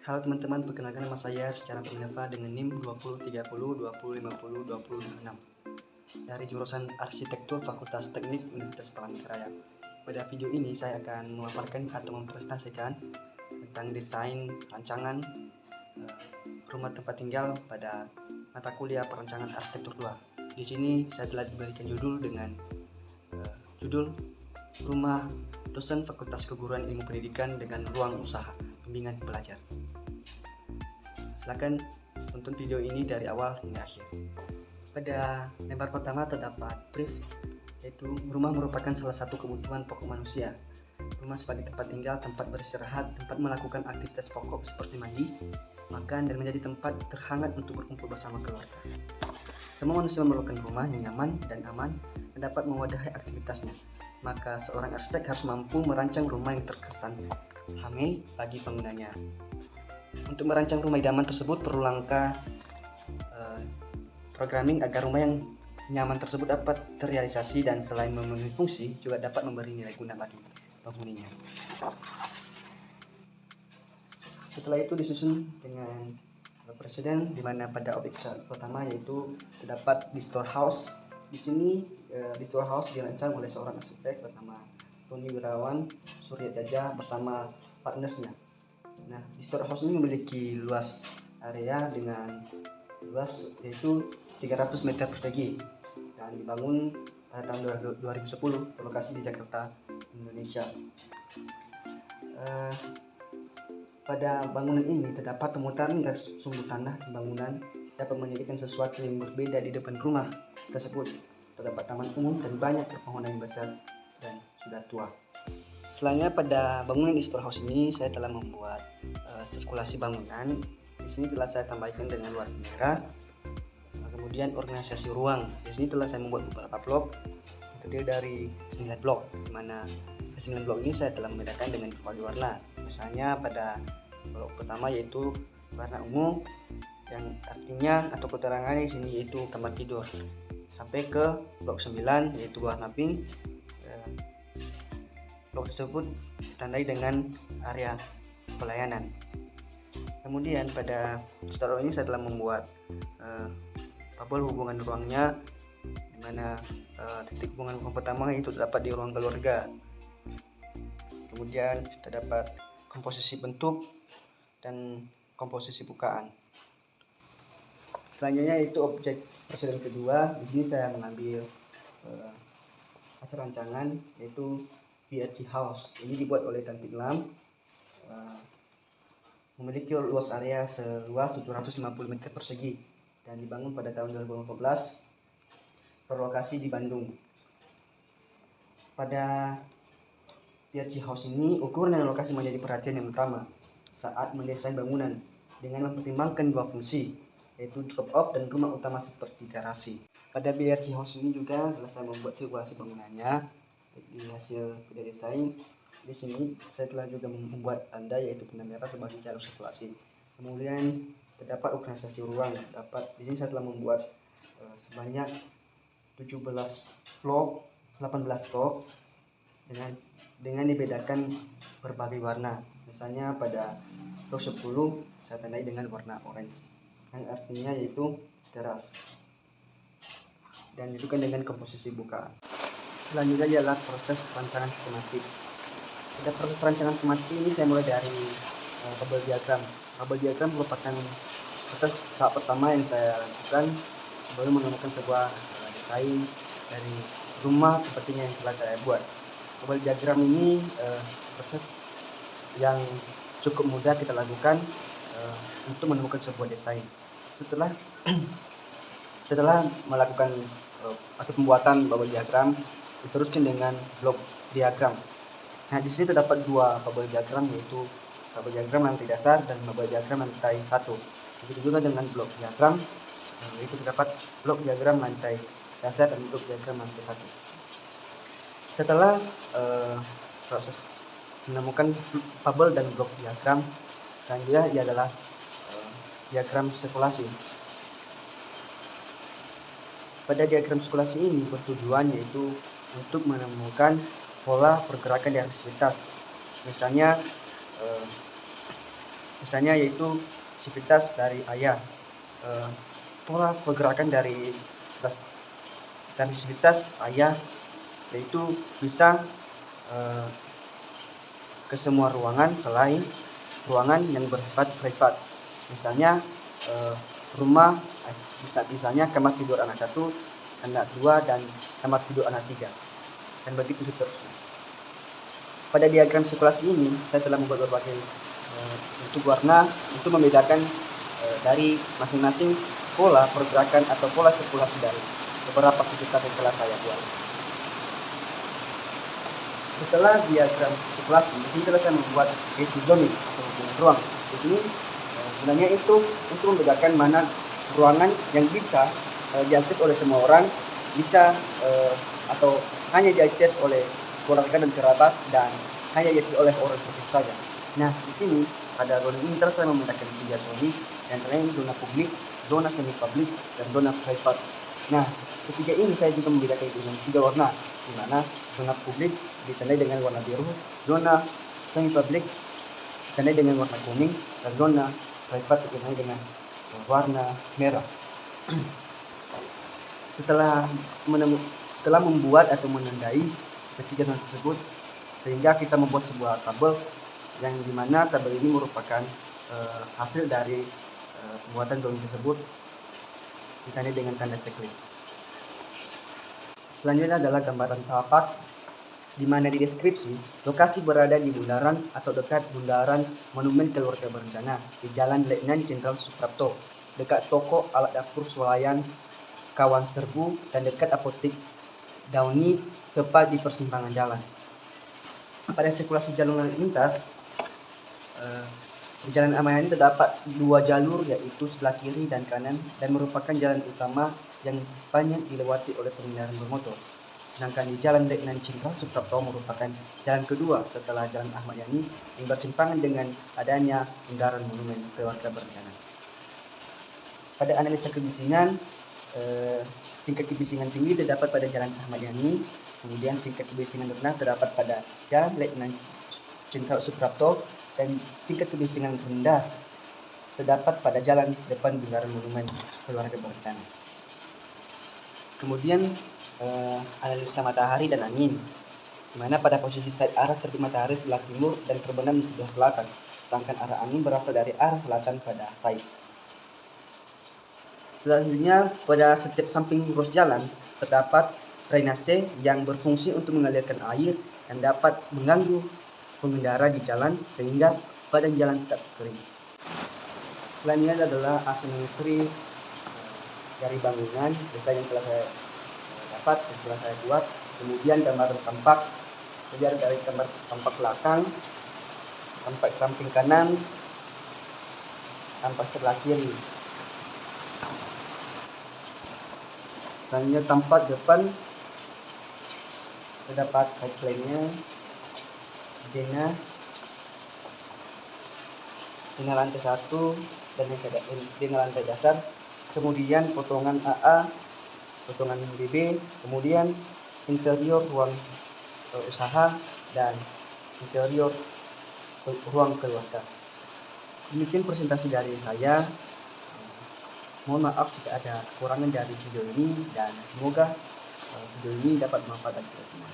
Halo teman-teman, perkenalkan nama saya Secara Perminava dengan NIM 203020502026 dari jurusan Arsitektur Fakultas Teknik Universitas Palangkaraya. Pada video ini saya akan memaparkan atau mempresentasikan tentang desain rancangan rumah tempat tinggal pada mata kuliah perancangan arsitektur 2. Di sini saya telah diberikan judul dengan judul Rumah Dosen Fakultas Keguruan Ilmu Pendidikan dengan Ruang Usaha Bimbingan Pelajar. Silakan tonton video ini dari awal hingga akhir. Pada lembar pertama terdapat brief, yaitu rumah merupakan salah satu kebutuhan pokok manusia. Rumah sebagai tempat tinggal, tempat beristirahat, tempat melakukan aktivitas pokok seperti mandi, makan, dan menjadi tempat terhangat untuk berkumpul bersama keluarga. Semua manusia memerlukan rumah yang nyaman dan aman dan dapat mewadahi aktivitasnya. Maka seorang arsitek harus mampu merancang rumah yang terkesan hamei bagi penggunanya. Untuk merancang rumah idaman tersebut perlu langkah programming agar rumah yang nyaman tersebut dapat terrealisasi dan selain memenuhi fungsi juga dapat memberi nilai guna bagi penghuninya. Setelah itu disusun dengan presiden, di mana pada objek pertama yaitu terdapat di storehouse. Di sini di storehouse dirancang oleh seorang arsitek bernama Tony Wirawan Surya Jaja bersama partnersnya. Nah, di storehouse ini memiliki luas area dengan luas yaitu 300 meter persegi dan dibangun pada tahun 2010 berlokasi di Jakarta, Indonesia. Pada bangunan ini terdapat pemutaran gas sumbu tanah di bangunan dapat menjadikan sesuatu yang berbeda di depan rumah tersebut. Terdapat taman umum dan banyak pepohonan yang besar dan sudah tua. Selanjutnya pada bangunan di storehouse ini saya telah membuat sirkulasi bangunan. Di sini telah saya tambahkan dengan luas merah. Kemudian organisasi ruang. Di sini telah saya membuat beberapa blok terdiri dari 9 blok, di mana 9 blok ini saya telah membedakan dengan berbagai warna. Misalnya pada blok pertama yaitu warna ungu, yang artinya atau keterangannya di sini yaitu kamar tidur. Sampai ke blok 9 yaitu warna pink. Blok tersebut ditandai dengan area pelayanan. Kemudian pada storehouse ini saya telah membuat tabel hubungan ruangnya, di mana titik hubungan ruang pertama itu terdapat di ruang keluarga. Kemudian terdapat komposisi bentuk dan komposisi bukaan. Selanjutnya itu objek presiden kedua. Di sini saya mengambil hasil rancangan yaitu BRT House. Ini dibuat oleh Cantik Lam, memiliki luas area seluas 750 meter persegi dan dibangun pada tahun 2015 berlokasi di Bandung. Pada BRT House ini ukuran dan lokasi menjadi perhatian yang utama saat mendesain bangunan dengan mempertimbangkan dua fungsi, yaitu drop off dan rumah utama seperti garasi. Pada BRT House ini juga telah saya membuat sirkulasi bangunannya di hasil video desain. Di sini saya telah juga membuat tanda yaitu tanda merah sebagai jalur sirkulasi. Kemudian terdapat organisasi ruang. Di sini saya telah membuat sebanyak 17 blok, 18 blok dengan dibedakan berbagai warna. Misalnya pada blok 10 saya tandai dengan warna orange, yang artinya yaitu teras, dan ditunjukkan dengan komposisi bukaan. Selanjutnya adalah proses perancangan skematik. Pada proses perancangan skematik ini saya mulai dari bubble diagram. Bubble diagram merupakan proses tahap pertama yang saya lakukan sebelum menemukan sebuah desain dari rumah sepertinya yang telah saya buat. Bubble diagram ini proses yang cukup mudah kita lakukan untuk menemukan sebuah desain. Setelah melakukan atau pembuatan bubble diagram, diteruskan dengan blok diagram. Nah, di sini terdapat dua bubble diagram, yaitu bubble diagram lantai dasar dan bubble diagram lantai 1. Begitu juga dengan blok diagram, yaitu terdapat blok diagram lantai dasar dan blok diagram lantai 1. Setelah proses menemukan bubble dan blok diagram, selanjutnya ia adalah diagram sirkulasi. Pada diagram sirkulasi ini bertujuan yaitu untuk menemukan pola pergerakan di aktivitas. Misalnya Misalnya yaitu sivitas dari ayah, pola pergerakan dari sivitas ayah yaitu bisa ke semua ruangan selain ruangan yang bersifat privat. Misalnya misalnya kamar tidur anak 1, anak 2, dan kamar tidur anak 3, dan begitu seterusnya. Pada diagram sirkulasi ini saya telah membuat berbagai bentuk warna untuk membedakan dari masing-masing pola pergerakan atau pola sirkulasi dari beberapa sivitas yang telah saya buat. Setelah diagram sirkulasi, di sini telah saya membuat yaitu zoning atau hubungan ruang. Di sini gunanya itu untuk membedakan mana ruangan yang bisa diakses oleh semua orang, bisa atau hanya diakses oleh keluarga dan kerabat, dan hanya diakses oleh orang tertentu saja. Nah, di sini pada zoning ini telah saya membedakan 3 zona, yang lain zona publik, zona semi publik, dan zona privat. Nah, ketiga ini saya juga membedakan dengan 3 warna, di mana zona publik ditandai dengan warna biru, zona semi publik ditandai dengan warna kuning, dan zona privat ditandai dengan warna merah. Setelah membuat atau menandai ketiga zona tersebut, sehingga kita membuat sebuah tabel yang dimana tabel ini merupakan hasil dari pembuatan zona tersebut ditandai dengan tanda checklist. Selanjutnya adalah gambaran tapak, di mana di deskripsi lokasi berada di bundaran atau dekat bundaran Monumen Keluarga Berencana di Jalan Letnan Jenderal Suprapto, dekat toko alat dapur swalayan Kawan Serbu, dan dekat apotek Dauni, tepat di persimpangan jalan. Pada sirkulasi jalur lalu lintas, di Jalan Ahmad Yani terdapat 2 jalur, yaitu sebelah kiri dan kanan, dan merupakan jalan utama yang banyak dilewati oleh pengendara bermotor. Sedangkan di Jalan Letnan Jenderal Suprapto merupakan jalan kedua setelah Jalan Ahmad Yani yang bersimpangan dengan adanya bundaran Monumen Keluarga Berencana. Pada analisa kebisingan, tingkat kebisingan tinggi terdapat pada Jalan Ahmad Yani, kemudian tingkat kebisingan rendah terdapat pada Jalan Letnan Jenderal Suprapto, dan tingkat kebisingan rendah terdapat pada jalan depan bundaran Monumen Keluarga Berencana. Kemudian analisa matahari dan angin, di mana pada posisi side arah terbit matahari sebelah timur dan terbenam di sebelah selatan, sedangkan arah angin berasal dari arah selatan pada side. Selanjutnya, pada setiap samping ruas jalan terdapat drainase yang berfungsi untuk mengalirkan air yang dapat mengganggu pengendara di jalan sehingga badan jalan tetap kering. Selanjutnya adalah asimetri dari bangunan desain yang telah saya dapat dan telah saya buat. Kemudian gambar tampak, kemudian dari gambar tampak belakang, tampak samping kanan, tampak sebelah kiri. Selanjutnya tampak depan, terdapat side plan-nya dengan lantai 1 dan dengan lantai dasar, kemudian potongan AA, potongan BB, kemudian interior ruang usaha, dan interior ruang keluarga. Demikian presentasi dari saya. Mohon maaf jika ada kekurangan dari video ini, dan semoga video ini dapat bermanfaat bagi kita semua.